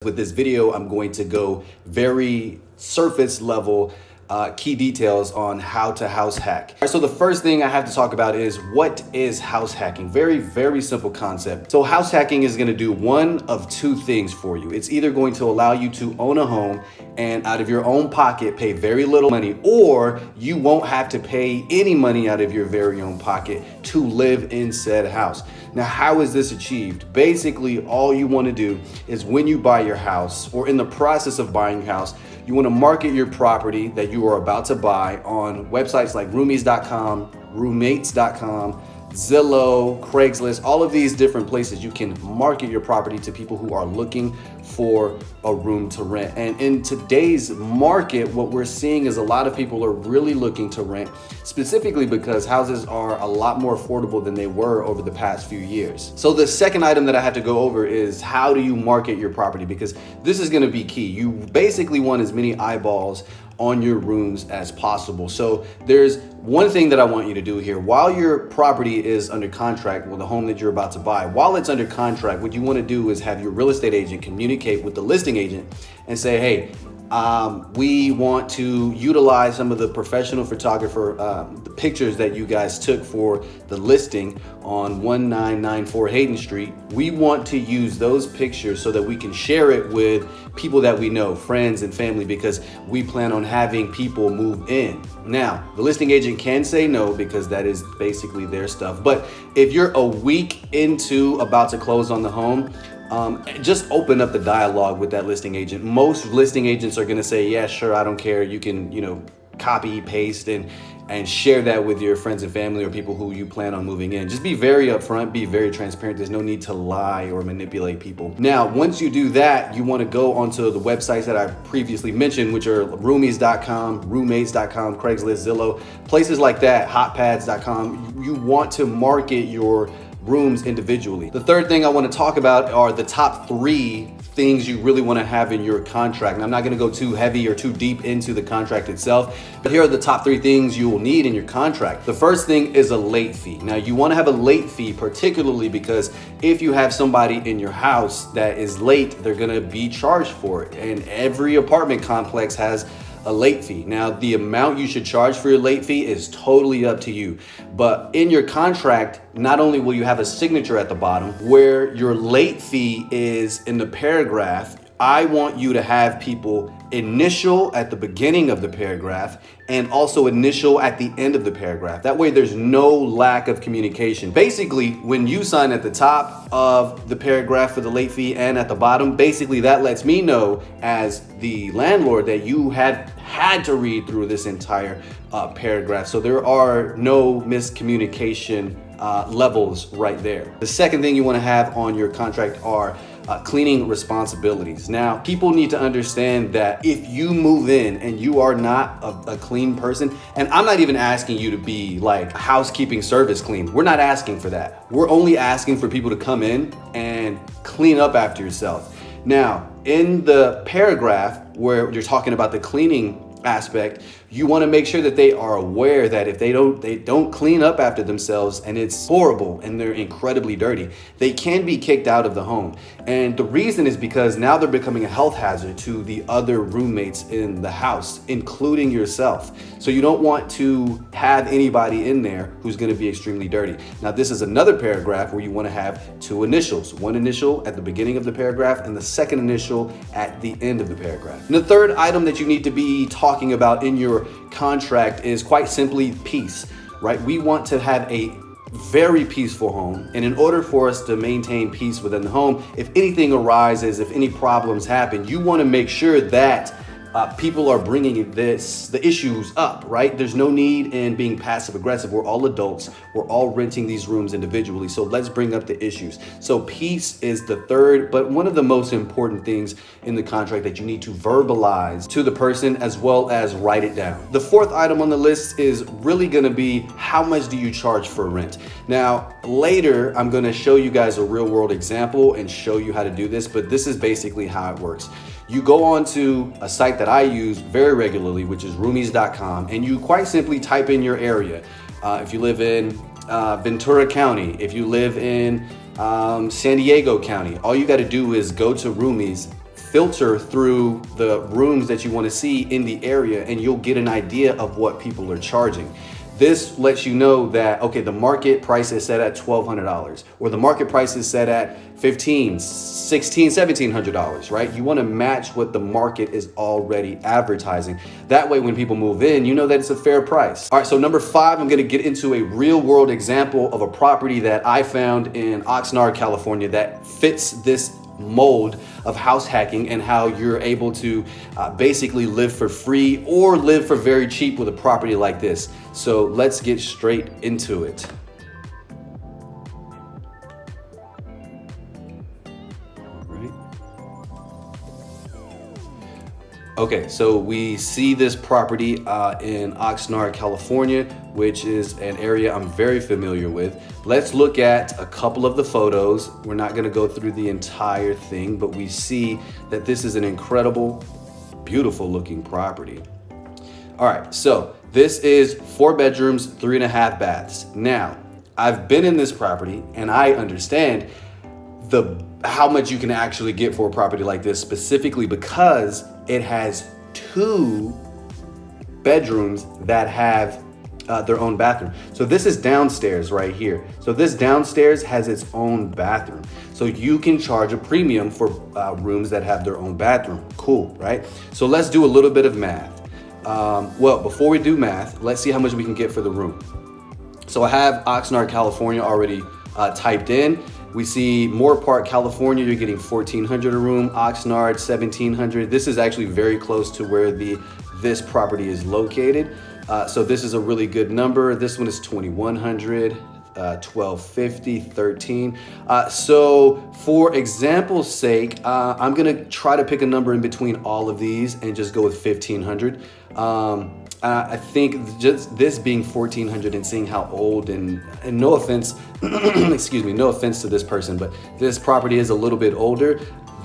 With this video, I'm going to go very surface level key details on how to house hack. All right, so the first thing I have to talk about is what is house hacking? Very simple concept. So house hacking is gonna do one of two things for you. It's either going to allow you to own a home and out of your own pocket pay very little money, or you won't have to pay any money out of your very own pocket to live in said house. Now, how is this achieved? Basically, all you want to do is when you buy your house or in the process of buying your house, you want to market your property that you are about to buy on websites like roomies.com, roommates.com, Zillow, Craigslist, all of these different places. You can market your property to people who are looking for a room to rent. And in today's market, what we're seeing is a lot of people are really looking to rent, specifically because houses are a lot more affordable than they were over the past few years. So the second item that I have to go over is how do you market your property? Because this is going to be key. You basically want as many eyeballs on your rooms as possible. So there's one thing that I want you to do here. While your property is under contract with the home that you're about to buy, while it's under contract, what you want to do is have your real estate agent communicate with the listing agent and say, hey, we want to utilize some of the professional photographer the pictures that you guys took for the listing on 1994 Hayden Street. We want to use those pictures so that we can share it with people that we know, friends and family, because we plan on having people move in. Now, the listing agent can say no because that is basically their stuff. But if you're a week into about to close on the home, just open up the dialogue with that listing agent. Most listing agents are going to say, yeah, sure, I don't care. You can, copy, paste, and share that with your friends and family or people who you plan on moving in. Just be very upfront, be very transparent. There's no need to lie or manipulate people. Now, once you do that, you want to go onto the websites that I previously mentioned, which are roomies.com, roommates.com, Craigslist, Zillow, places like that, hotpads.com. You want to market your rooms individually. The third thing I want to talk about are the top 3 things you really want to have in your contract. And I'm not going to go too heavy or too deep into the contract itself, but here are the top 3 things you will need in your contract. The first thing is a late fee. Now, you want to have a late fee, particularly because if you have somebody in your house that is late, they're going to be charged for it. And every apartment complex has a late fee. Now, the amount you should charge for your late fee is totally up to you. But in your contract, not only will you have a signature at the bottom where your late fee is in the paragraph, I want you to have people initial at the beginning of the paragraph and also initial at the end of the paragraph. That way there's no lack of communication. Basically, when you sign at the top of the paragraph for the late fee and at the bottom, basically that lets me know as the landlord that you had to read through this entire paragraph. So there are no miscommunication levels right there. The second thing you want to have on your contract are cleaning responsibilities. Now, people need to understand that if you move in and you are not a clean person, and I'm not even asking you to be like housekeeping service clean. We're not asking for that. We're only asking for people to come in and clean up after yourself. Now, in the paragraph where you're talking about the cleaning aspect, you want to make sure that they are aware that if they don't clean up after themselves and it's horrible and they're incredibly dirty, they can be kicked out of the home. And the reason is because now they're becoming a health hazard to the other roommates in the house, including yourself. So you don't want to have anybody in there who's going to be extremely dirty. Now, this is another paragraph where you want to have 2 initials, one initial at the beginning of the paragraph and the second initial at the end of the paragraph. And the third item that you need to be talking about in your contract is quite simply peace, right? We want to have a very peaceful home. And in order for us to maintain peace within the home, if anything arises, if any problems happen, you want to make sure that people are bringing the issues up, right? There's no need in being passive aggressive. We're all adults. We're all renting these rooms individually. So let's bring up the issues. So peace is the third, but one of the most important things in the contract that you need to verbalize to the person as well as write it down. The fourth item on the list is really going to be how much do you charge for rent? Now, later, I'm going to show you guys a real world example and show you how to do this, but this is basically how it works. You go on to a site that I use very regularly, which is roomies.com, and you quite simply type in your area. If you live in Ventura County, if you live in San Diego County, all you got to do is go to Roomies, filter through the rooms that you want to see in the area, and you'll get an idea of what people are charging. This lets you know that, okay, the market price is set at $1,200, or the market price is set at $1,500, $1,600, $1,700, right? You want to match what the market is already advertising. That way, when people move in, you know that it's a fair price. All right, so number 5, I'm going to get into a real world example of a property that I found in Oxnard, California that fits this mold of house hacking, and how you're able to basically live for free or live for very cheap with a property like this. So let's get straight into it. Okay, so we see this property in Oxnard, California, which is an area I'm very familiar with. Let's look at a couple of the photos. We're not gonna go through the entire thing, but we see that this is an incredible, beautiful looking property. All right, so this is 4 bedrooms, 3.5 baths. Now, I've been in this property and I understand how much you can actually get for a property like this, specifically because it has 2 bedrooms that have their own bathroom. So this is downstairs right here. So this downstairs has its own bathroom. So you can charge a premium for rooms that have their own bathroom. Cool, right? So let's do a little bit of math. Well, before we do math, let's see how much we can get for the room. So I have Oxnard, California already typed in. We see Moore Park, California, you're getting $1,400 a room. Oxnard, $1,700. This is actually very close to where this property is located. So this is a really good number. This one is $2,100, $1,250, $13. So for example's sake, I'm gonna try to pick a number in between all of these and just go with $1,500. I think just this being $1,400 and seeing how old and no offense, excuse me, no offense to this person, but this property is a little bit older.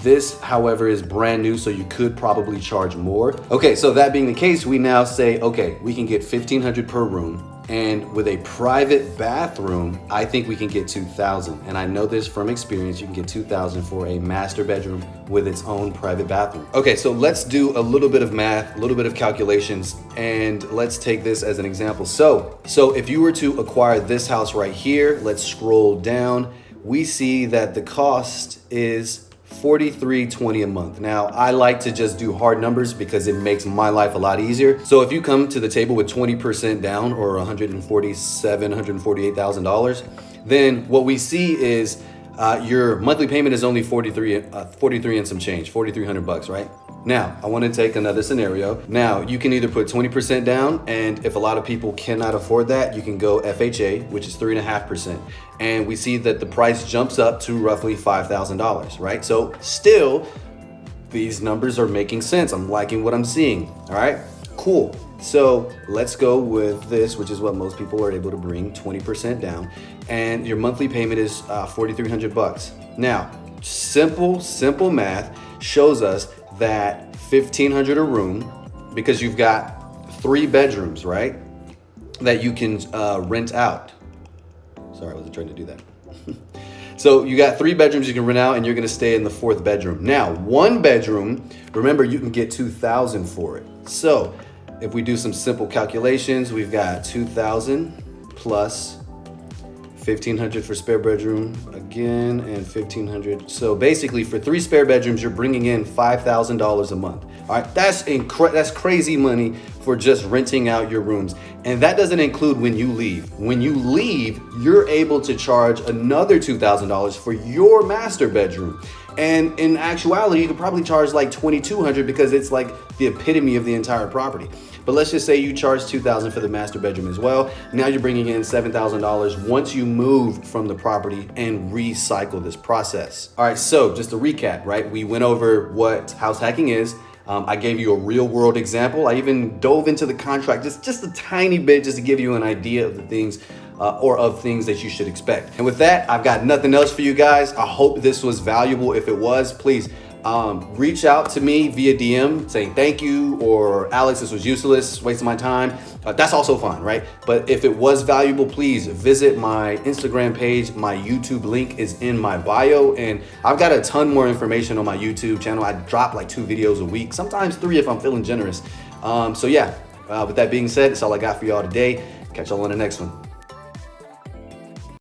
This, however, is brand new, so you could probably charge more. Okay, so that being the case, we now say, okay, we can get $1,500 per room. And with a private bathroom, I think we can get $2,000. And I know this from experience, you can get $2,000 for a master bedroom with its own private bathroom. Okay, so let's do a little bit of math, a little bit of calculations, and let's take this as an example. So if you were to acquire this house right here, let's scroll down, we see that the cost is $43.20 a month. Now, I like to just do hard numbers because it makes my life a lot easier. So if you come to the table with 20% down, or $148,000, then what we see is your monthly payment is only 43 and some change, $4,300, right? Now, I want to take another scenario. Now, you can either put 20% down, and if a lot of people cannot afford that, you can go FHA, which is 3.5%. And we see that the price jumps up to roughly $5,000, right? So still, these numbers are making sense. I'm liking what I'm seeing, all right? Cool. So let's go with this, which is what most people are able to bring, 20% down. And your monthly payment is $4,300. Now, simple math shows us that $1,500 a room, because you've got 3 bedrooms, right, that you can rent out. Sorry, I wasn't trying to do that. So you got 3 bedrooms you can rent out, and you're gonna stay in the 4th bedroom. Now, 1 bedroom, remember, you can get $2,000 for it. So if we do some simple calculations, we've got $2,000 plus $1,500 for spare bedroom again, and $1,500. So basically, for 3 spare bedrooms, you're bringing in $5,000 a month. All right, that's crazy money for just renting out your rooms. And that doesn't include when you leave. When you leave, you're able to charge another $2,000 for your master bedroom. And in actuality, you could probably charge like $2,200 because it's like the epitome of the entire property. But let's just say you charge $2,000 for the master bedroom as well. Now you're bringing in $7,000 once you move from the property and recycle this process. All right, so just to recap, right? We went over what house hacking is. I gave you a real world example. I even dove into the contract just a tiny bit, just to give you an idea of the things of things that you should expect. And with that, I've got nothing else for you guys. I hope this was valuable. If it was, please reach out to me via DM saying thank you, or Alex, this was useless, wasting my time. That's also fine, right? But if it was valuable, please visit my Instagram page. My YouTube link is in my bio, and I've got a ton more information on my YouTube channel. I drop like 2 videos a week, sometimes 3 if I'm feeling generous. So yeah, with that being said, that's all I got for y'all today. Catch y'all on the next one.